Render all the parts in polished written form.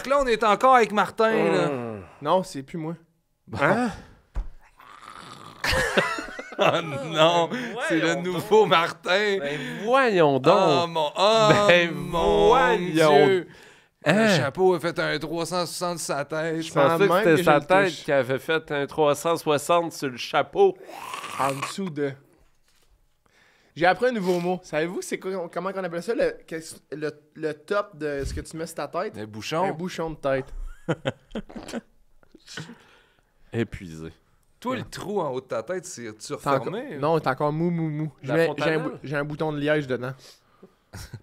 que là, on est encore avec Martin, là. Non, c'est plus moi. Bon. Hein? Oh non, c'est le nouveau Martin. Ben voyons Oh donc. mon voyons. Dieu. Hein? Le chapeau a fait un 360 sur sa tête. Je pensais que Même c'était que sa je le tête touche. qui avait fait un 360 sur le chapeau. En dessous de... J'ai appris un nouveau mot. Savez-vous c'est quoi, comment on appelle ça? Le top de ce que tu mets sur ta tête? Le bouchon. Un bouchon de tête. Épuisé. Toi, le trou en haut de ta tête, c'est-tu C'est encore- refermé? Non, c'est encore mou. La fontanelle? J'ai un bouton de liège dedans.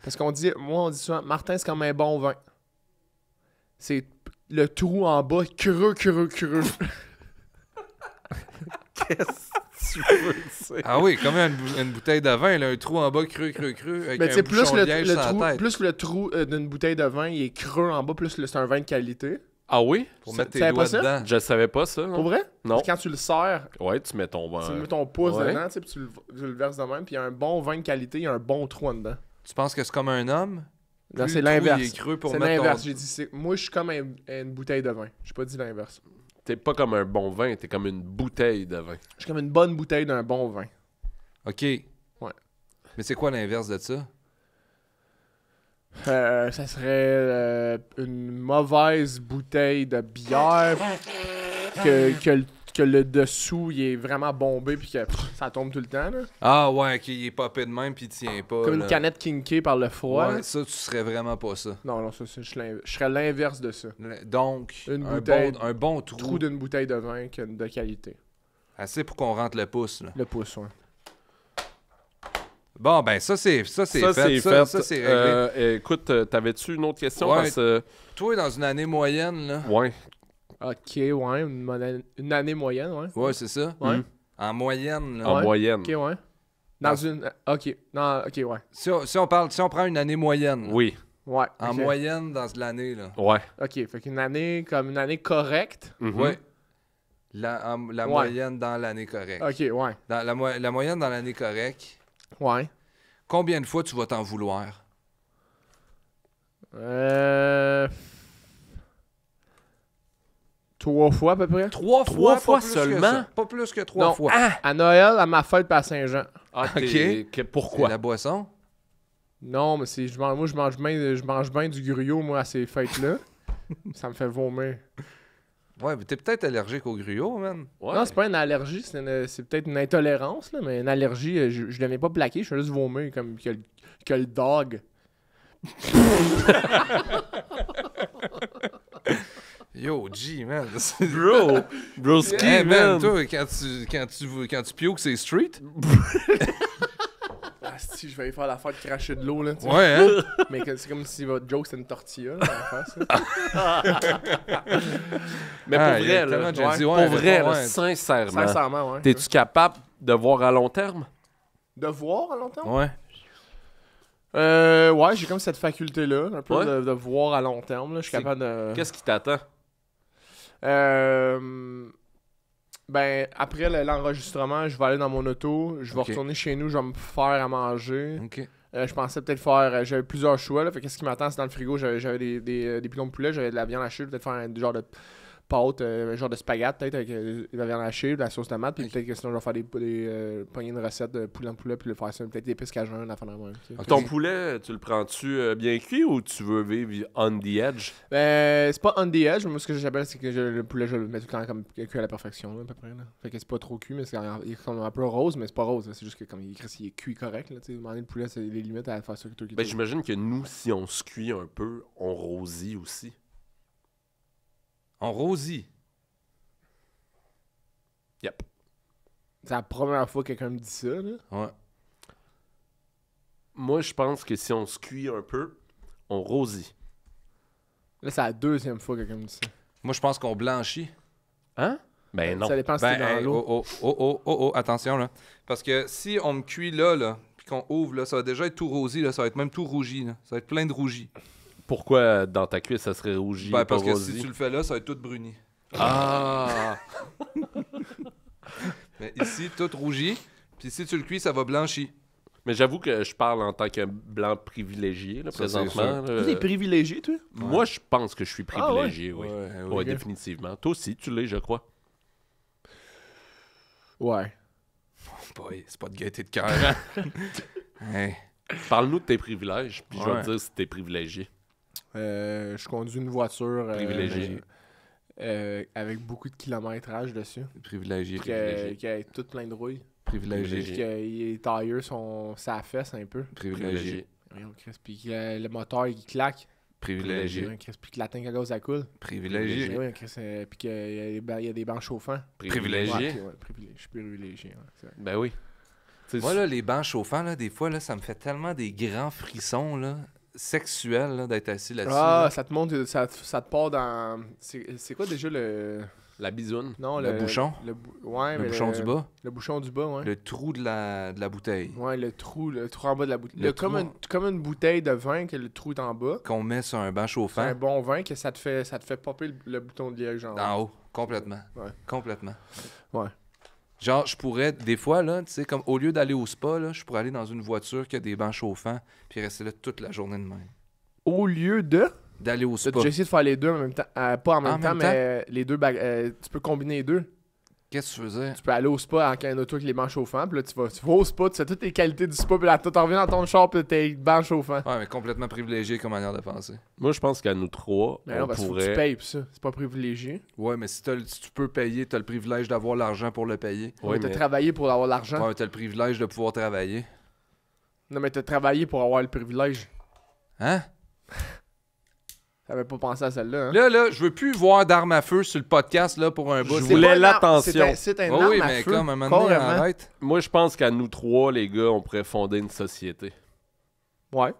Parce qu'on dit, moi on dit souvent, Martin c'est comme un bon vin. C'est le trou en bas, creux. Qu'est-ce que tu veux dire? Ah oui, comme une bouteille de vin, là, un trou en bas creux, avec Mais tu un sais, bouchon de liège sur la trou, tête. plus le trou d'une bouteille de vin, il est creux en bas, plus c'est un vin de qualité. Ah oui? Pour Tu mettre tes savais doigts pas ça? dedans. Je savais pas ça. Pour Non? vrai? Non. Quand tu le serres, Ouais, tu mets ton vin. tu mets ton pouce Ouais. dedans, tu sais, puis tu le verses de même, puis il y a un bon vin de qualité, il y a un bon trou en dedans. Tu penses que c'est comme un homme? Là, Plus c'est le trou, l'inverse. il est creux pour C'est mettre l'inverse. ton... J'ai dit, moi, je suis comme une bouteille de vin. J'ai pas dit l'inverse. T'es pas comme un bon vin, t'es comme une bouteille de vin. Je suis comme une bonne bouteille d'un bon vin. OK. Ouais. Mais c'est quoi l'inverse de ça? Ça serait une mauvaise bouteille de bière que le dessous il est vraiment bombé puis que ça tombe tout le temps. Là. Ah ouais, qu'il est popé de même puis il tient pas. Comme là. une canette kinkée par le froid. Ouais, là. ça, tu serais vraiment pas ça. Non, ça, je serais l'inverse de ça. Donc, Une un bouteille- un bon trou, Trou d'une bouteille de vin de qualité. assez pour qu'on rentre le pouce. Là. Le pouce, ouais. Bon, ben ça, c'est fait. Ça, c'est Ça, c'est réglé. Écoute, t'avais-tu une autre question? Ouais. Parce que... Toi, dans une année moyenne, là... Ouais. Ok, ouais. Une année moyenne, ouais. Ouais, c'est ça. Ouais. En moyenne, là. En Ouais. moyenne. Ok, ouais. Dans une. Ok. Non, ok, ouais. Si on prend une année moyenne, là. Oui. Ouais. En ok. moyenne dans l'année, là. Ouais. Ok, fait qu'une année, comme une année correcte. Mhm. Ouais. La Ouais. moyenne dans l'année correcte. Ok, ouais. Dans la moyenne dans l'année correcte, Ouais. combien de fois tu vas t'en vouloir? Trois fois à peu près. Trois Trois fois pas plus seulement? que ça. Pas plus que trois Non. fois. À Noël, à ma fête, puis à Saint-Jean. Ah, Ok. Pourquoi? La boisson? Non, mais c'est, moi, je mange bien du gruau, moi, à ces fêtes-là. Ça me fait vomir. Ouais, mais t'es peut-être allergique au gruau, man. Ouais. Non, c'est pas une allergie, c'est peut-être une intolérance, là, mais une allergie, je l'ai pas plaqué, je fais juste vomir comme que le dog. Yo, G, man. Bro! Broski, Hey, man, man! toi, quand tu pukes, c'est street? Ah, si, je vais y faire la fête cracher de l'eau, là, tu sais. Ouais, hein? Mais c'est comme si votre joke c'était une tortilla, là, en face, là. Mais pour Ah, il y a vrai, tellement là, de gens qui disent, pour ouais, vrai, mais là, bon, ouais. sincèrement, Sincèrement, ouais. t'es-tu capable de voir à long terme? De voir à long terme? Ouais. Ouais, j'ai comme cette faculté-là, un peu Ouais. de voir à long terme, là. Je suis C'est- capable de... Qu'est-ce qui t'attend? Ben, après l'enregistrement, je vais aller dans mon auto, je vais Ok. retourner chez nous, je vais me faire à manger. OK. Je pensais peut-être faire... j'avais plusieurs choix, là. Fait qu'est-ce qui m'attend, c'est dans le frigo, j'avais des pilons de poulet, j'avais de la viande hachée, peut-être faire un genre de pâte, un genre de spaghetti, peut-être avec de la viande hachée, de la sauce tomate, puis Ok. peut-être que sinon je vais faire des poignées de recettes de poulet en poulet, puis le faire ça, peut-être des pisques à jeun, la fin de la même. tu sais. Ok. Ton poulet, tu le prends-tu bien cuit ou tu veux vivre on the edge? C'est pas on the edge, mais moi ce que j'appelle c'est que le poulet je le mets tout le temps comme cuit à la perfection là, à peu près là. Fait que c'est pas trop cuit mais il est comme un peu rose mais c'est pas rose, là. C'est juste que comme il est cuit correct là, tu sais, demander le poulet c'est les limites à faire ça que tout Ben, j'imagine que nous, si on se cuit un peu, on rosit aussi. On rosit. Yep. C'est la première fois que quelqu'un me dit ça là. Ouais. Moi, je pense que si on se cuit un peu, on rosit. Là c'est la deuxième fois que quelqu'un me dit ça. Moi, je pense qu'on blanchit. Hein? Ben non. Ça dépend si Ben, c'est dans hey, l'eau. attention, là. Parce que si on me cuit là, puis qu'on ouvre, là, ça va déjà être tout rosé, là. Ça va être même tout rougi, là. Ça va être plein de rougis. Pourquoi dans ta cuisse, ça serait rougi Ben, et pas parce que rosi? si tu le fais là, ça va être tout bruni. Ah! Mais ici, tout rougi. Puis si tu le cuis, ça va blanchir. Mais j'avoue que je parle en tant que blanc privilégié, là, Ça, c'est présentement. sûr. là. T'es privilégié, toi? Moi, je pense que je suis Ah ouais? privilégié, oui. Ouais, Ouais, ok. définitivement. Toi aussi, tu l'es, je crois. Ouais. Boy, c'est pas de gaieté de cœur. Hein? Hey. Parle-nous de tes privilèges, puis je vais Ouais. te dire si t'es privilégié. Je conduis une voiture Privilégiée. avec beaucoup de kilométrage dessus. Privilégié. Qui a tout plein de rouille. Privilégié. Puis que les tailleurs sont sa fesse un peu. Privilégié. Voyons, Chris, puis que le moteur il claque. Privilégié. Voyons, Chris, puis que la tank à gaz elle coule. Privilégié. Oui, Chris, puis qu'il y a des bancs chauffants. Privilégié. Ouais, ok, ouais, privilégié. Je suis privilégié. Ouais, c'est vrai. Ben oui. Tu sais, Moi, là, les bancs chauffants, là, des fois, là, ça me fait tellement des grands frissons là, sexuels là, d'être assis là-dessus. Ah, là. ça te monte, ça te part dans. C'est quoi déjà le. la bisoune. Non, Le bouchon? Ouais, Le mais bouchon du bas, Le bouchon du bas, ouais. le trou de la bouteille Ouais, le trou en bas de la bouteille. Le Comme, trou- comme une bouteille de vin que le trou est en bas. qu'on met sur un banc C'est chauffant un bon vin que ça te fait popper le bouton de liège en haut. en haut. Complètement. Ouais. Complètement. Ouais. Genre, je pourrais, des fois, là, tu sais, comme au lieu d'aller au spa, là, je pourrais aller dans une voiture qui a des bancs chauffants puis rester là toute la journée de même. Au lieu de. D'aller au T'as spa. déjà essayé de faire les deux en même temps. Pas en même temps, même mais les deux. Tu peux combiner les deux. Qu'est-ce que tu faisais? Tu peux aller au spa en auto avec les bancs chauffants. Puis là, tu vas au spa, tu sais toutes les qualités du spa. Puis là, tu reviens dans ton char, puis tes bancs chauffants. Ouais, mais complètement privilégié comme manière de penser. Moi, je pense qu'à nous trois, Mais non, on parce qu'il faut que tu pourrait... payes, puis ça. C'est pas privilégié. Ouais, mais si tu peux payer, t'as le privilège d'avoir l'argent pour le payer. Ouais, T'as mais- travaillé pour avoir l'argent. Ouais, t'as le privilège de pouvoir travailler. Non, mais t'as travaillé pour avoir le privilège. Hein? T'avais pas pensé à celle-là, hein? Là, je veux plus voir d'armes à feu sur le podcast là, pour un bout. Je C'est voulais pas une arme, l'attention. C'est un Oh arme oui, à mais feu, comme à un moment donné, carrément. arrête. Moi, je pense qu'à nous trois, les gars, on pourrait fonder une société. Ouais.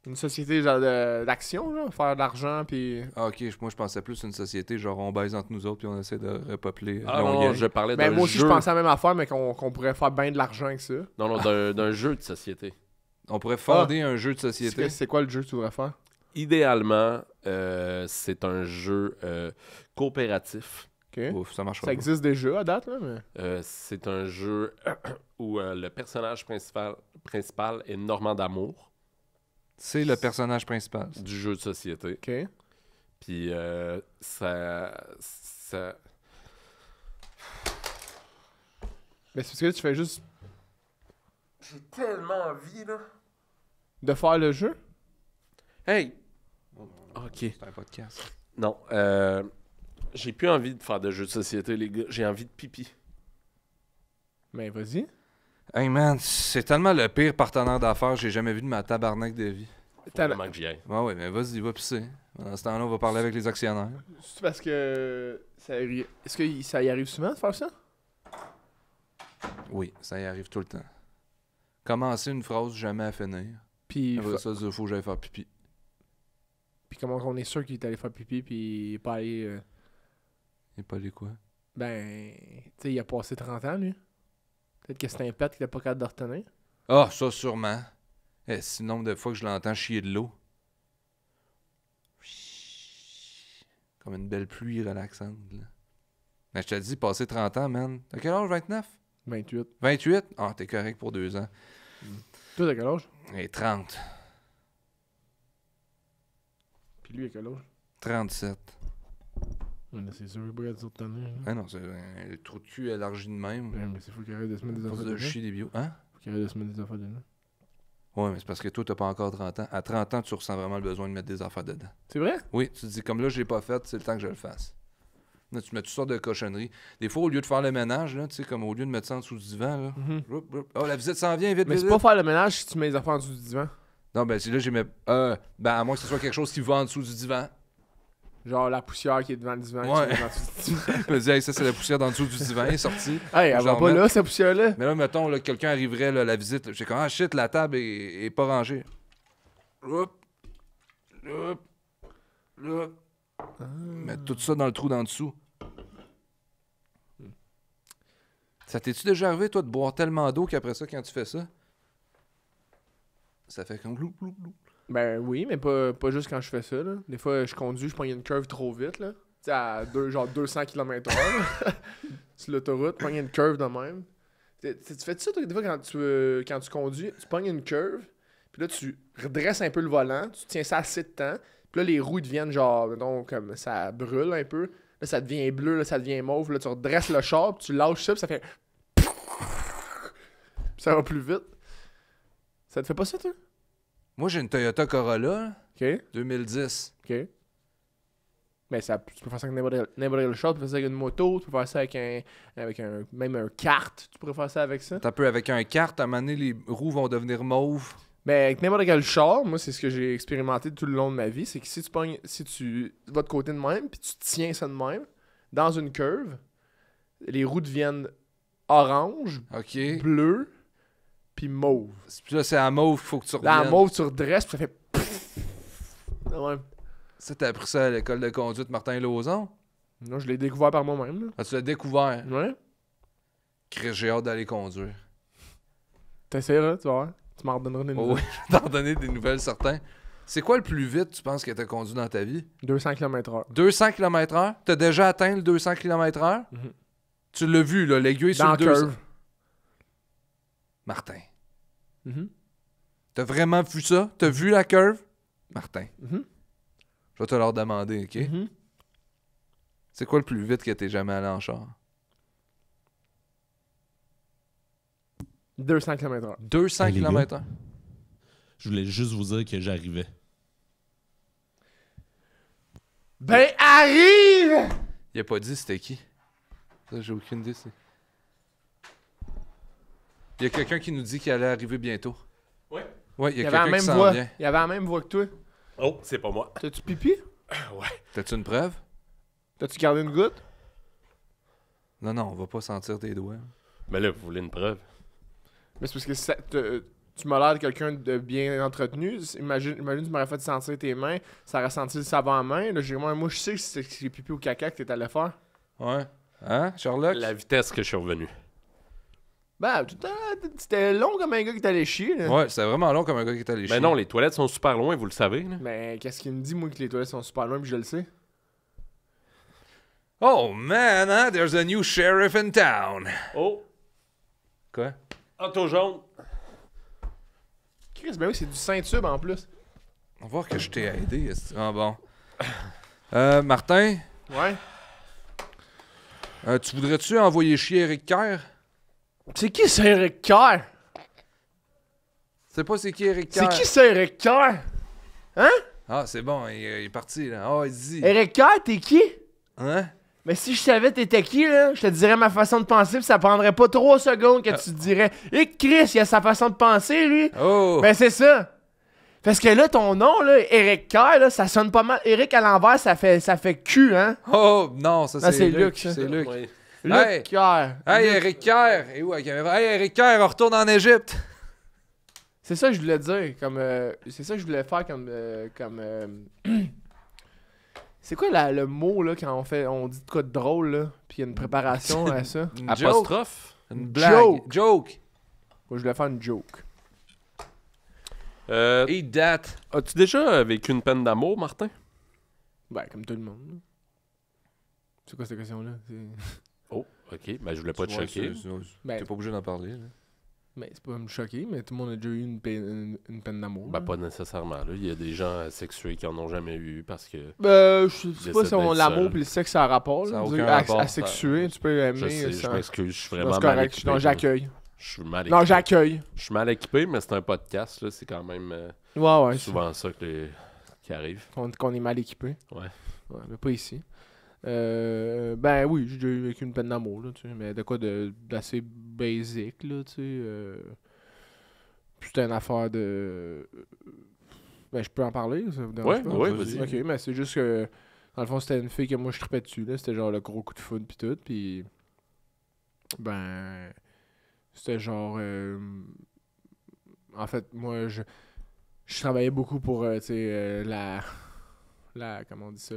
Une société genre d'action, là. Faire de l'argent, puis... Ah, ok, moi je pensais plus une société, genre on baise entre nous autres puis on essaie de repeupler. Ah non, Longueuil. je parlais Ben, d'un moi aussi, jeu. je pensais à la même affaire, mais qu'on pourrait faire bien de l'argent avec ça. Non, non, d'un jeu de société. On pourrait fonder un jeu de société. C'est quoi le jeu que tu voudrais faire? Idéalement, c'est un jeu coopératif. Ok. Ouf, ça marchera Ça pas. existe déjà à date, là, mais... C'est un jeu où le personnage principal est Normand d'Amour C'est le personnage principal. du jeu de société. Ok. Puis ça... Mais c'est parce que là, tu fais juste J'ai tellement envie, là. de faire le jeu? Hey! Ok. C'est un podcast. Non, j'ai plus envie de faire de jeux de société, les gars. J'ai envie de pipi. Mais vas-y. Hey man, c'est tellement le pire partenaire d'affaires que j'ai jamais vu de ma tabarnak de vie. T'as- Vraiment que j'y aille. Ouais, ouais, mais vas-y, va pisser. Dans ce temps-là, on va parler avec les actionnaires. C'est parce que... Est-ce que ça y arrive souvent de faire ça? Oui, ça y arrive tout le temps. Commencer une phrase, jamais à finir. Puis, Après ça, il faut que j'aille faire pipi. puis comment on est sûr qu'il est allé faire pipi, puis pas aller... Et pas les quoi? Ben, tu sais, il a passé 30 ans, lui. Peut-être que c'est un pet qu'il a pas capable de retenir. Ah, ça sûrement. C'est le nombre de fois que je l'entends chier de l'eau. Comme une belle pluie relaxante. Là. Mais je te dis, passer 30 ans, man. T'as quel âge, 29? 28. 28? Ah, t'es correct pour 2 ans. Toi, t'as quel âge? Et 30. Puis lui, à quel âge? 37. C'est sûr, il pourrait être retenir. Ah non, c'est le trou de cul élargi de même. Mais c'est fou qu'il arrête de se mettre des Pour affaires de dedans. chier des bio. Hein? Faut qu'il arrête de se mettre des affaires dedans. Ouais, mais c'est parce que toi, t'as pas encore 30 ans. À 30 ans, tu ressens vraiment le besoin de mettre des affaires dedans. C'est vrai? Oui, tu te dis, comme là, je l'ai pas fait, c'est le temps que je le fasse. Là, tu mets toutes sortes de cochonneries. Des fois, au lieu de faire le ménage, là, tu sais, comme au lieu de mettre ça en dessous du divan, là. Oh, la visite s'en vient, vite, Mais vite, c'est pas vite. faire le ménage si tu mets les affaires en dessous du divan. Non, ben, si là, j'ai mis. Ben, à moins que ce soit quelque chose qui va en dessous du divan. Genre la poussière qui est devant le divan. Ouais. qui est en dessous du divan. Je me dis, hey, ça, c'est la poussière d'en dessous du divan, elle est sortie. Hey, elle Je va la pas remets. là, cette poussière-là. Mais là, mettons, là, quelqu'un arriverait, là, la visite. J'ai comme, ah shit, la table est pas rangée. Hop. Hop. Hop. Mettre tout ça dans le trou d'en dessous. Ça t'es-tu déjà arrivé, toi, de boire tellement d'eau qu'après ça, quand tu fais ça, ça fait comme glou, glou, glou. Ben oui, mais pas juste quand je fais ça, là. Des fois, je conduis, je prends une curve trop vite, là. Tu sais, à genre 200 km/h, là. Sur l'autoroute, prends une curve de même. Tu fais ça, toi, des fois, quand tu conduis, tu pognes une curve, puis là, tu redresses un peu le volant, tu tiens ça assez de temps, puis là, les roues deviennent genre, mettons, comme ça brûle un peu. Là, ça devient bleu, là, ça devient mauve. Là, tu redresses le char, puis tu lâches ça, puis ça fait... Puis ça va plus vite. Ça te fait pas ça, toi? Moi, j'ai une Toyota Corolla, OK. 2010. OK. Mais ça, tu peux faire ça avec n'importe quel char, tu peux faire ça avec une moto, tu peux faire ça avec même un kart, tu pourrais faire ça avec ça. T'as peu avec un kart, à un moment donné, les roues vont devenir mauves. Mais avec n'importe quel char, moi, c'est ce que j'ai expérimenté tout le long de ma vie, c'est que si tu vas de côté de même, puis tu tiens ça de même, dans une curve, les roues deviennent orange, OK. bleu, puis mauve. Puis là, c'est à mauve qu'il faut que tu reviennes. Dans la mauve, tu redresses, puis ça fait... De même. Ça, t'as appris ça à l'école de conduite Martin Lauzon? Non, je l'ai découvert par moi-même. Là. Ah, tu l'as découvert. Ouais. Chris, j'ai hâte d'aller conduire. T'essaieras, tu vas voir. Tu m'en redonneras des Oh, nouvelles. oui, je vais t'en donner des nouvelles, certains. C'est quoi le plus vite, tu penses, que t'as conduit dans ta vie? 200 km/h. 200 km/h? T'as déjà atteint le 200 km/h? Mhm. Tu l'as vu, là, l'aiguille sur Dans le la 200. curve. Martin, Mhm. t'as vraiment vu ça? T'as vu la curve? Martin, Mhm. je vais te leur demander, OK? Mhm. C'est quoi le plus vite que t'es jamais allé en char? 200 km/h. 200 Hey, les km/h? Je voulais juste vous dire que j'arrivais. Ben, arrive! Il a pas dit c'était qui. Ça, j'ai aucune idée. Il y a quelqu'un qui nous dit qu'il allait arriver bientôt. Ouais. Ouais, il y Il a avait la quelqu'un qui même s'en voix. vient. Il avait la même voix que toi. Oh, c'est pas moi. T'as-tu pipi? Ouais. T'as-tu une preuve? T'as-tu gardé une goutte? Non, non, on va pas sentir tes doigts. Mais là, vous voulez une preuve? Mais c'est parce que tu m'as l'air de quelqu'un de bien entretenu. Imagine tu m'aurais fait sentir tes mains, ça aurait senti le savon à main. Là, moi, je sais que c'est pipi ou caca que t'es allé faire. Ouais. Hein, Sherlock? La vitesse que je suis revenu. Ben, c'était long comme un gars qui t'allait chier. Là. Ouais, c'est vraiment long comme un gars qui est allé chier. Mais non, les toilettes sont super loin, vous le savez. Là. Mais qu'est-ce qu'il me dit, moi, que les toilettes sont super loin, puis je le sais? Oh man, hein? There's a new sheriff in town. Oh, Quoi? auto jaune. Chris, ben oui, c'est du Saint-Tube en plus. On va voir que je t'ai aidé. Ah bon. Martin, Ouais. tu voudrais-tu envoyer chier Eric Kerr? C'est qui ça, Eric Kerr? Tu sais pas c'est qui Eric C'est Kerr? qui ça, Eric Kerr? Ah, c'est bon, il est parti, là. Ah, vas-y. Eric Kerr, t'es qui? Hein? Mais si je savais t'étais qui, là, je te dirais ma façon de penser, pis ça prendrait pas 3 secondes que tu te dirais « Et Chris, il a sa façon de penser, lui! » Oh! Ben c'est ça! Parce que là, ton nom, là, Eric Kerr, là, ça sonne pas mal. Eric à l'envers, ça fait cul, hein? Oh, non, ça Ah, c'est c'est Luc. Luc, ça. C'est Luc. Ouais. Luc Hey! Kerr. Hey, Luc. Eric Kerr! Et où la caméra? Hey, Eric Kerr, on retourne en Égypte! C'est ça que je voulais dire, comme... c'est ça que je voulais faire comme... C'est quoi le mot, là, quand on dit de quoi de drôle, là, pis il y a une préparation à ça? Une joke. Apostrophe. Une blague. Joke. Joke. Moi, je voulais faire une joke. Eat that. As-tu déjà vécu une peine d'amour, Martin? Ben, comme tout le monde, là. C'est quoi cette question-là? Oh, ok. Ben, je voulais pas te Ouais, choquer. Ben, T'es pas obligé d'en parler, là. ben, c'est pas me choquer, mais tout le monde a déjà eu une peine d'amour. Ben, là. pas nécessairement. Là. Il y a des gens asexués qui en ont jamais eu parce que Je sais pas J'essaie si on d'être l'amour seul. pis le sexe ça a rapport. Ça Là. a Je aucun veux dire, rapport, asexué, tu peux aimer. je sais, je ça- m'excuse, je suis Non, vraiment c'est mal correct. équipé. Non, j'accueille. Je suis mal Non, équipé. j'accueille. Je suis mal équipé, mais c'est un podcast, là. C'est quand même Ouais, ouais. souvent ça qui arrive. Qu'on est mal équipé. Ouais. Ouais, mais pas ici. Ben oui, j'ai déjà eu avec une peine d'amour, là, tu sais. Mais de quoi d'assez basic, là, tu sais. C'était une affaire de. Ben, je peux en parler, ça vous dérange Ouais, pas? ouais, vas-y. Ok, mais c'est juste que. Dans le fond, c'était une fille que moi je tripais dessus, là. C'était genre le gros coup de foudre pis tout. Pis. Ben. C'était genre. En fait, moi, je travaillais beaucoup pour, tu sais, comment on dit ça,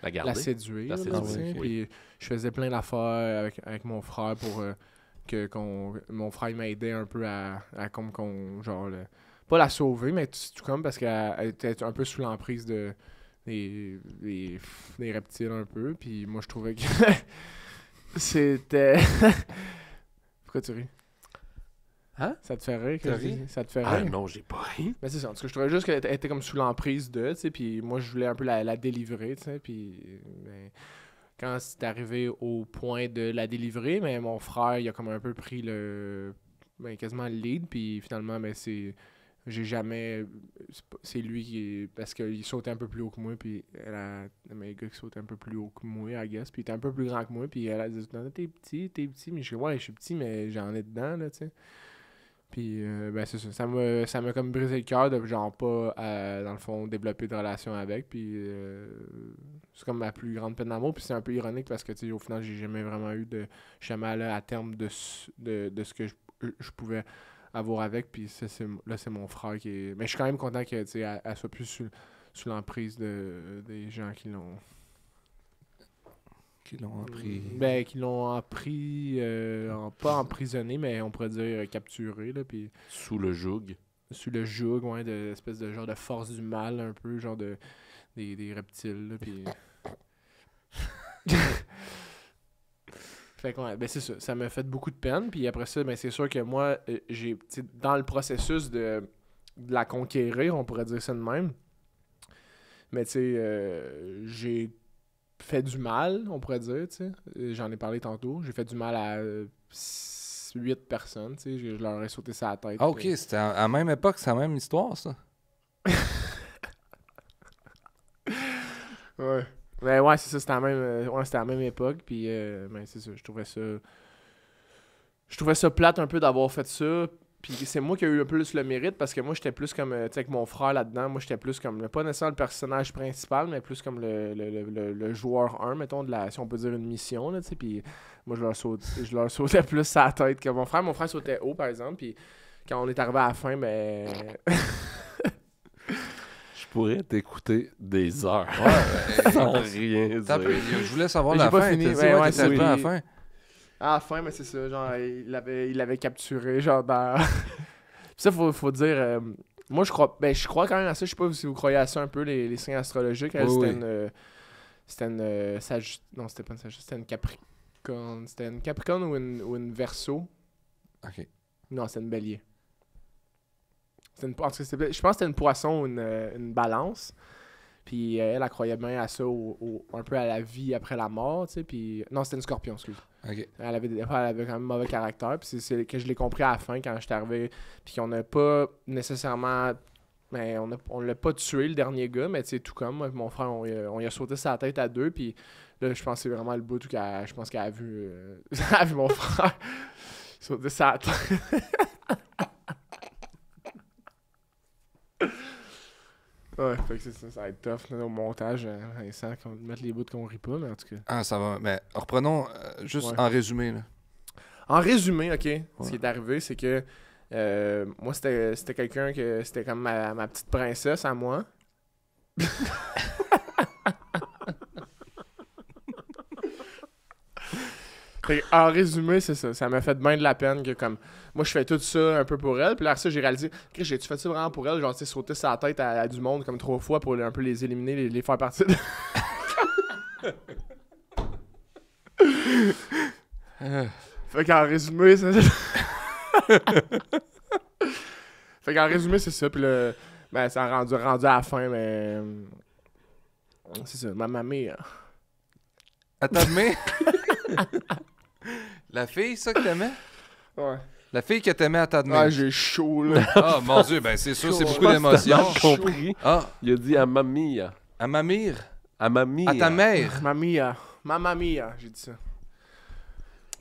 La garder. la séduire. La là, séduire, tu sais, oui. Puis je faisais plein d'affaires avec mon frère pour mon frère il m'aidait un peu à comme qu'on genre pas la sauver, mais tout comme parce qu'elle était un peu sous l'emprise des reptiles un peu. Puis moi je trouvais que c'était. Pourquoi tu ris? Hein? Ça te fait rire? T'as ri? Ça te fait Ah rire? non, j'ai pas ri. Mais c'est ça. En tout cas, je trouvais juste qu'elle était comme sous l'emprise de, tu sais, puis moi, je voulais un peu la délivrer, tu sais, puis ben, quand c'est arrivé au point de la délivrer, mais mon frère, il a comme un peu pris quasiment le lead, puis finalement, ben j'ai jamais... C'est lui qui... Parce qu'il sautait un peu plus haut que moi, puis mais le gars qui sautait un peu plus haut que moi, I guess, puis il était un peu plus grand que moi, puis elle a dit, non, t'es petit, mais je dis, ouais, je suis petit, mais j'en ai dedans, là, tu sais. Puis, ben c'est ça. Ça m'a comme brisé le cœur de genre pas, dans le fond, développer de relation avec. Puis, c'est comme ma plus grande peine d'amour. Puis, c'est un peu ironique parce que, tu sais, au final, j'ai jamais vraiment eu de. Je suis jamais allé à terme de ce que je pouvais avoir avec. Puis, là, c'est mon frère qui est. Mais je suis quand même content que, tu sais, elle soit plus sous l'emprise des gens qui l'ont. Qui l'ont appris. Ben, qui l'ont appris, pas emprisonné, mais on pourrait dire capturé, là, puis Sous le joug. sous le joug, ouais, de espèce de genre de force du mal, un peu, genre des reptiles, là, puis... Fait que, ouais, ben c'est ça, ça m'a fait beaucoup de peine, puis après ça, ben c'est sûr que moi, j'ai, tu sais, dans le processus de la conquérir, on pourrait dire ça de même, mais tu sais, j'ai fait du mal, on pourrait dire, tu sais. J'en ai parlé tantôt. J'ai fait du mal à 8 personnes, tu sais. Je leur ai sauté ça à la tête. Ah, ok, c'était à la même époque, c'est la même histoire, ça. Ouais. Mais ouais, c'est ça, c'était à la même époque. Puis, ben, c'est ça, je trouvais ça plate un peu d'avoir fait ça. Puis c'est moi qui ai eu le plus le mérite parce que moi, j'étais plus comme, tu sais, avec mon frère là-dedans, moi, j'étais plus comme, pas nécessairement le personnage principal, mais plus comme le joueur 1, mettons, si on peut dire une mission, là, tu sais. Puis moi, je leur sautais plus à la tête que mon frère. Mon frère sautait haut, par exemple. Puis quand on est arrivé à la fin, ben... Je pourrais t'écouter des heures. Ouais, sans rien T'as peu, dire. je voulais savoir Mais la j'ai pas fin. fini. T'as dit, Ouais, ouais, t'étais arrivé à la fin. À la fin, mais c'est ça, genre, il l'avait capturé, genre, dans... Puis ça, faut dire... moi, je crois quand même à ça. Je sais pas si vous croyez à ça un peu, les signes astrologiques. Elle, Oui, c'était une non, c'était pas une Sagittaire, c'était une Capricorne. C'était une Capricorne ou une Verseau. Ok. Non, c'était une Bélier. En tout cas, je pense que c'était une Poisson ou une Balance. Puis elle croyait bien à ça, un peu à la vie après la mort, tu sais. Puis non, c'était une Scorpion, excuse. Ok. Elle avait quand même mauvais caractère. Puis c'est que je l'ai compris à la fin quand j'étais arrivé. Puis qu'on n'a pas nécessairement. Mais on l'a pas tué, le dernier gars. Mais tu sais, tout comme moi, mon frère, on y a sauté sa tête à deux. Puis là, je pense que c'est vraiment le bout où je pense qu'elle a vu, elle a vu mon frère sauter sa tête. Ouais, fait que ça va être tough là, au montage, Vincent, mettre les bouts qu'on rit pas, mais en tout cas. Ah, ça va. Mais reprenons juste Ouais. en résumé, là. En résumé, ok, ce qui est arrivé, c'est que moi, c'était quelqu'un que c'était comme ma petite princesse à moi. En résumé, c'est ça. Ça m'a fait bien de la peine que comme moi je fais tout ça un peu pour elle. Puis là, ça, j'ai réalisé, j'ai-tu fait ça vraiment pour elle? Genre, tu sais, sauter sa tête à du monde comme 3 fois pour un peu les éliminer, les faire partir de... Fait qu'en résumé, c'est ça. Fait qu'en résumé, c'est ça. Puis là, ben, ça a rendu à la fin, mais. C'est ça, ma mamie. À t'admets? La fille, ça, que t'aimais? Ouais. La fille que t'aimais à t'admets. Ah, j'ai chaud, là. Ah, mon Dieu, ben c'est sûr, c'est Je beaucoup pense que d'émotions. J'ai compris. Ah, Il a dit à mamie. à ma mère. À mamie. À ta mère. Mamie, ma mamie, j'ai dit ça.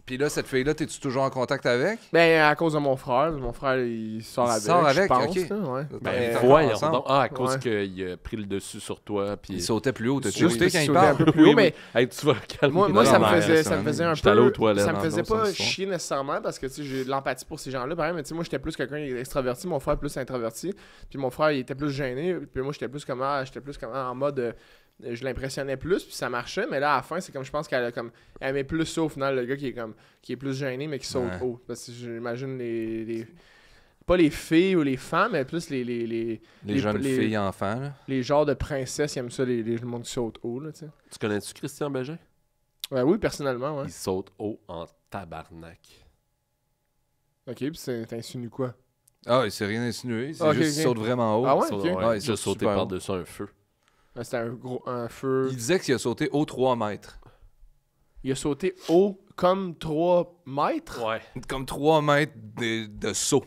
Puis là, cette fille-là, t'es-tu toujours en contact avec? Ben, à cause de mon frère. Mon frère, il sort Il avec. sort avec, je pense, ok. là, ouais. Ben, Mais- t'as- Voyons ensemble. donc. Ah, à cause Ouais. qu'il a pris le dessus sur toi. Puis... Il sautait plus haut. T'as-tu Juste écouté quand il sauter un parle? peu plus haut, mais Hey, tu vas calmer. moi Non, ça me non, faisait, c'est ça me faisait un J'étais allé aux peu... toilettes. Ça me faisait Dans le pas sens du chier nécessairement parce que, tu sais, j'ai de l'empathie pour ces gens-là, pareil, mais tu sais, moi, j'étais plus quelqu'un d'extraverti, mon frère plus introverti, puis mon frère, il était plus gêné, puis moi, j'étais plus comme en mode... je l'impressionnais plus, puis ça marchait, mais là, à la fin, c'est comme, je pense qu'elle a comme... Elle aimait plus ça, au final, le gars qui est plus gêné, mais qui saute Ouais. haut. Parce que j'imagine pas les filles ou les femmes, mais plus les Les jeunes filles enfants, là. les genres de princesses, ils aiment ça, le monde qui saute haut, là, tu sais. Tu connais-tu Christian Bégin? Ouais, oui, personnellement, ouais. Il saute haut en tabarnak. Ok, puis t'insinues quoi? Ah, il s'est rien insinué. C'est Ok, juste qu'il ok. saute vraiment haut. Ah ouais? Ça, ok. ouais, Ouais, il a sauté super haut. par-dessus un feu. C'était un feu. Il disait qu'il a sauté haut 3 mètres. Il a sauté haut comme 3 mètres. Ouais. Comme 3 mètres de saut.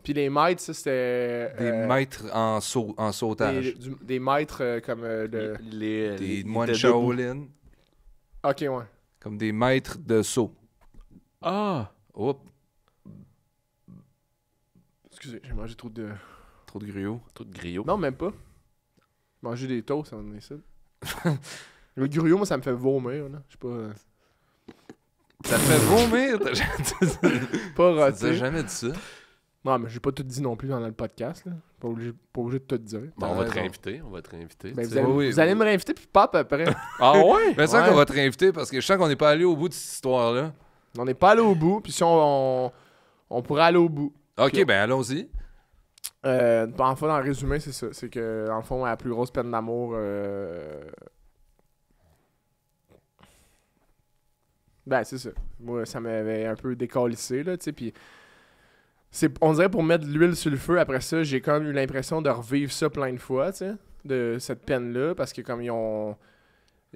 Puis les mètres, ça c'était. Des mètres en sautage. Des mètres comme de. Des il moines était debout. Shaolin. Ok, ouais. Comme des mètres de saut. Ah! Oups, Excusez, j'ai mangé trop de. trop de gruau. Tout griot. Non, même pas. Manger des toasts, ça en est ça. Le gruau, moi, ça me fait vomir, là. Je sais pas. Ça te fait vomir. T'as Pas t'as raté. jamais dit ça. Non, mais j'ai pas tout dit non plus dans le podcast, là. Pas obligé de tout dire. Bon, on va te raison. réinviter. On va te réinviter. Ben, tu vous sais. allez, oui, vous allez oui. me réinviter, puis pas à peu près. Ah ouais? Mais ça Ouais. qu'on va te réinviter parce que je sens qu'on n'est pas allé au bout de cette histoire-là. On n'est pas allé au bout, puis si on pourrait aller au bout. Ok, Puis- ben allons-y. En fait, dans le résumé, c'est ça. C'est que, dans le fond, la plus grosse peine d'amour. Ben, c'est ça. Moi, ça m'avait un peu décalissé, là, tu sais. Puis, on dirait pour mettre de l'huile sur le feu, après ça, j'ai quand même eu l'impression de revivre ça plein de fois, tu sais, de cette peine-là, parce que comme ils ont.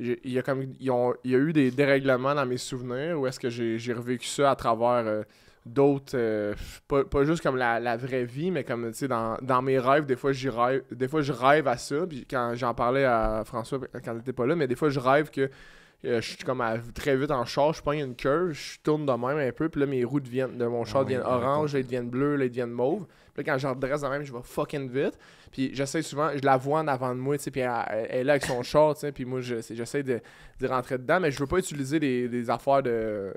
Il y a eu des dérèglements dans mes souvenirs où est-ce que j'ai revécu ça à travers d'autres. Pas juste comme la vraie vie, mais comme, tu sais, dans mes rêves, des fois, je rêve à ça. Puis quand j'en parlais à François quand il était pas là, mais des fois, je rêve que je suis comme très vite en char, je pogne une curve, je tourne de même un peu, puis là, mes roues de mon char oui, deviennent raconte. orange, là, ils deviennent bleus, là, ils deviennent mauves. Puis là, quand je redresse de même, je vais fucking vite. Puis j'essaie souvent, je la vois en avant de moi, tu sais, puis elle est là avec son char, tu sais, puis moi, j'essaie de rentrer dedans, mais je veux pas utiliser des affaires de...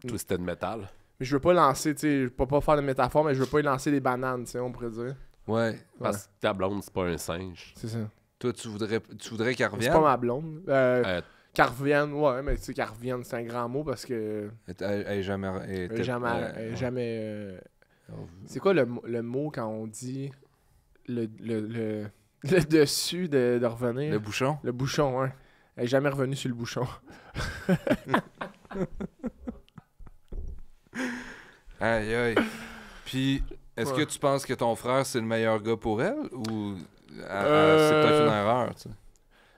Twisted Metal. Mais je veux pas lancer, tu sais, pas faire de métaphore, mais je veux pas y lancer des bananes, tu sais, on pourrait dire. Ouais. Parce que ta blonde, c'est pas un singe. C'est ça. Toi, tu voudrais qu'elle C'est revienne? pas ma blonde. Euh, Qu'elle revienne, ouais, mais tu sais, qu'elle revienne, c'est un grand mot parce que... Elle est jamais... Elle est jamais... C'est quoi le mot quand on dit le dessus de revenir? Le bouchon? Le bouchon, hein. Elle est jamais revenue sur le bouchon. Aïe, aïe. Puis, est-ce que Ouais. tu penses que ton frère, c'est le meilleur gars pour elle? Ou c'est peut-être une erreur, tu sais?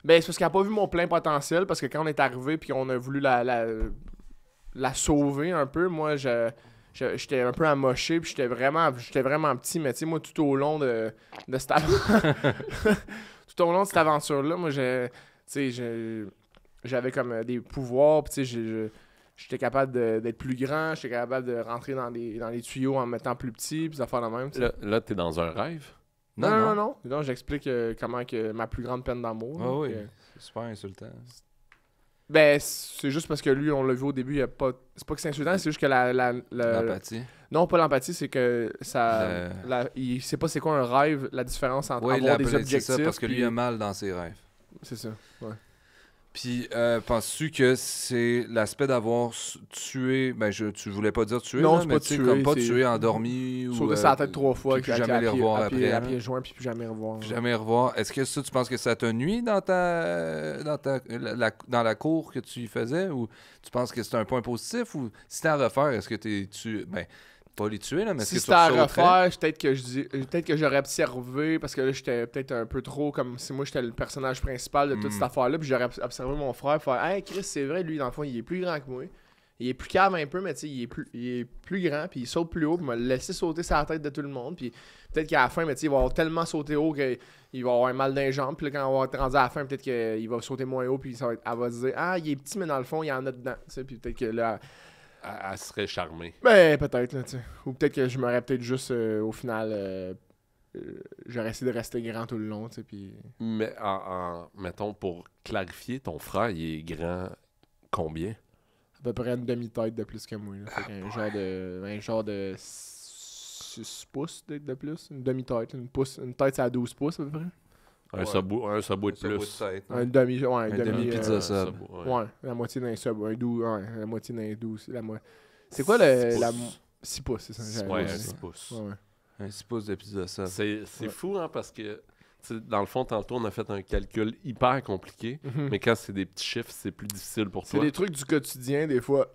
Ben, c'est parce qu'elle a pas vu mon plein potentiel, parce que quand on est arrivé puis qu'on a voulu la sauver un peu, moi, j'étais un peu amoché, puis j'étais vraiment petit, mais tu sais, moi, tout au long de cette tout au long de cette aventure-là, moi, tu sais, j'avais comme des pouvoirs, puis tu sais, j'étais capable d'être plus grand, j'étais capable de rentrer dans les tuyaux en me mettant plus petit, puis ça faire la même, tu sais. là, t'es dans un rêve. Non. Non, j'explique comment que ma plus grande peine d'amour. Ah là, oui, que- c'est super insultant. Ben, c'est juste parce que lui, on l'a vu au début, il y a pas... C'est pas que c'est insultant, c'est juste que L'empathie. Non, pas l'empathie, c'est que ça... Il sait pas c'est quoi un rêve, la différence entre Oui, avoir des c'est objectifs... ça, parce que lui, puis- il a mal dans ses rêves. C'est ça, ouais. Puis, penses-tu que c'est l'aspect d'avoir tué... Ben, tu voulais pas dire tuer, Non, là, c'est mais pas tu sais, tuer, comme pas c'est- tuer endormi ou... Sauter sa tête 3 fois, puis plus jamais les revoir après, à là. pieds joints, puis plus jamais revoir. Plus jamais revoir. Est-ce que ça, tu penses que ça te nuit dans dans la cour que tu faisais, ou tu penses que c'est un point positif, ou si t'as à refaire, est-ce que tu... Ben, pas les tuer, là, mais est-ce Si que tu c'était à sauterais? refaire, peut-être que j'aurais observé, parce que là, j'étais peut-être un peu trop comme si moi j'étais le personnage principal de toute cette affaire-là, puis j'aurais observé mon frère faire « Hey Chris, c'est vrai, lui, dans le fond, il est plus grand que moi. Il est plus cave un peu, mais tu sais, il est plus grand, puis il saute plus haut, puis il m'a laissé sauter sur la tête de tout le monde, puis peut-être qu'à la fin, mais tu sais, il va avoir tellement sauté haut qu'il va avoir un mal d'un jambe, puis là, quand on va être rendu à la fin, peut-être qu'il va sauter moins haut, puis elle va se dire « Ah, il est petit, mais dans le fond, il y en a dedans. » Tu sais, puis peut-être que là... Elle serait charmée. Ben, peut-être, là, tu sais. Ou peut-être que je m'aurais peut-être juste, au final, j'aurais essayé de rester grand tout le long, tu sais, puis... Mais, mettons, pour clarifier, ton frère, il est grand combien? À peu près une demi-tête de plus que moi, là. Fait qu'un genre de 6 pouces de plus. Une demi-tête, une tête, c'est à 12 pouces, à peu près. Un Ouais. subway de Ça vaut plus. de tête, Un non? demi, ouais, Un demi-pizza sub. ouais, la moitié d'un sub, la moitié d'un 12. C'est quoi le... 6 pouces, c'est ça. j'avais Ouais, dit. 6 pouces. Ouais, ouais. Un 6 pouces de pizza sub. C'est Ouais. fou, hein, parce que, tu sais, dans le fond, tantôt, on a fait un calcul hyper compliqué, Mhm. mais quand c'est des petits chiffres, c'est plus difficile pour C'est toi. des trucs du quotidien, des fois.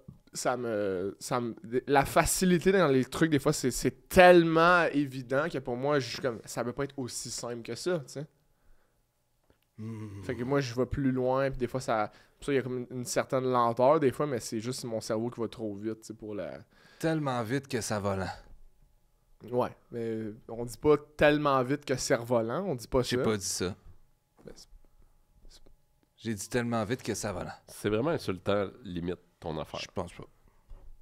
la facilité dans les trucs, des fois, c'est tellement évident que pour moi, je suis comme, ça peut pas être aussi simple que ça, tu sais. Fait que moi, je vais plus loin, puis des fois, pour ça, il y a comme une certaine lenteur, des fois, mais c'est juste mon cerveau qui va trop vite, tu sais, pour la... Tellement vite que ça va lent. Ouais, mais on dit pas tellement vite que cerf-volant, on dit pas ça. J'ai pas dit ça. Ben, J'ai dit tellement vite que ça va lent. C'est vraiment insultant, limite, ton affaire. Je pense pas.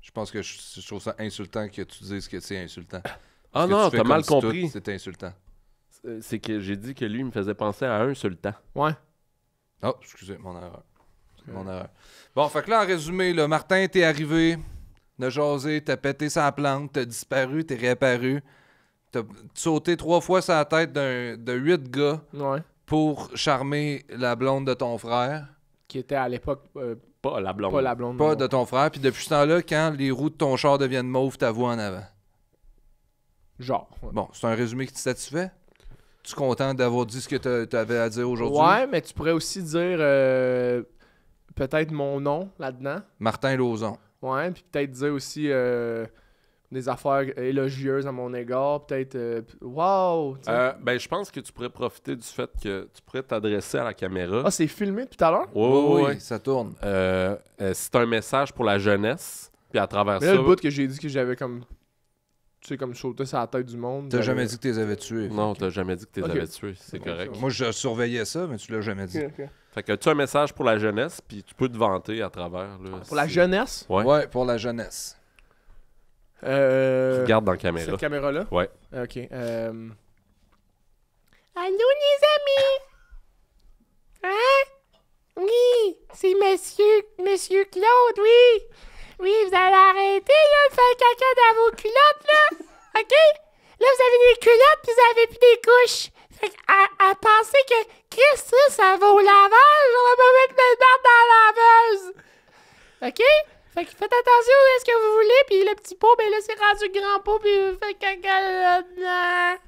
Je pense que je trouve ça insultant que tu dises que c'est insultant. Ah Que non, tu fais t'as mal comme si compris. tout, c'est insultant. C'est que j'ai dit que lui, il me faisait penser à un sultan. Ouais. Oh, excusez, mon erreur. Mon erreur. Bon, fait que là, en résumé, là, Martin, t'es arrivé, t'as jasé, t'as pété sa plante, t'as disparu, t'es réapparu. T'as sauté 3 fois sur la tête de 8 gars Ouais. pour charmer la blonde de ton frère. Qui était à l'époque Pas la blonde. pas la blonde. Pas non. de ton frère. Puis depuis ce temps-là, quand les roues de ton char deviennent mauves, ta voix en avant. Genre. Ouais. Bon, c'est un résumé qui te satisfait? Tu es content d'avoir dit ce que tu avais à dire aujourd'hui? Ouais, mais tu pourrais aussi dire peut-être mon nom là-dedans. Martin Lauzon. Ouais, puis peut-être dire aussi des affaires élogieuses à mon égard. Peut-être wow! tu sais. Ben, je pense que tu pourrais profiter du fait que tu pourrais t'adresser à la caméra. Ah, c'est filmé tout à l'heure? Oui. Ça tourne. C'est un message pour la jeunesse. Puis à travers Mais ça. là, le bout que j'ai dit que j'avais comme. Tu sais, comme sauté sur la tête du monde. T'as j'avais- jamais dit que tu les avais tués. Non, t'as jamais dit que tu les Ok. avais tués. C'est Ok, correct. c'est Moi, je surveillais ça, mais tu l'as jamais dit. Ok, ok. Fait que tu as un message pour la jeunesse, puis tu peux te vanter à travers. Là, Pour la jeunesse? Ouais. Ouais, pour la jeunesse. Regarde dans la caméra. Cette caméra-là? Ouais. Ok. Allô, les amis? Hein? Oui, c'est Monsieur Claude, oui. Oui, vous allez arrêter, là, de faire caca dans vos culottes, là. OK? Là, vous avez des culottes, puis vous avez plus des couches. Fait à penser que, qu'est-ce que ça va au lavage? On va pas mettre mes barres dans la laveuse. OK? Fait que faites attention à ce que vous voulez, puis le petit pot, ben là, c'est rendu grand pot, puis vous faites caca là-dedans.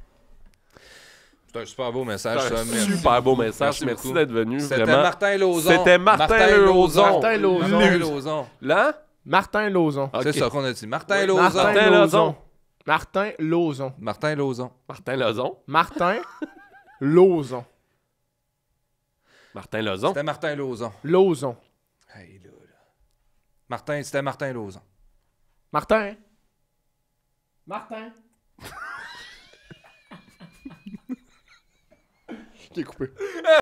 C'est un super beau message, C'est ça. un Merci. super beau message. Merci Merci beaucoup. d'être venu. C'était Vraiment. Martin Lauzon. C'était Martin Lauzon. Martin Lauzon. Martin Lauzon. Là? Martin Lauzon. Ok. C'est ça qu'on a dit. Martin Oui, Lauzon. Martin Lauzon. Martin Lauzon. Martin Lauzon. Martin Lauzon. Martin Lauzon. Martin Lauzon. C'était Martin Lauzon. Lauzon. Hey, là. Martin, c'était Martin Lauzon. Martin. Martin. Qui est coupé.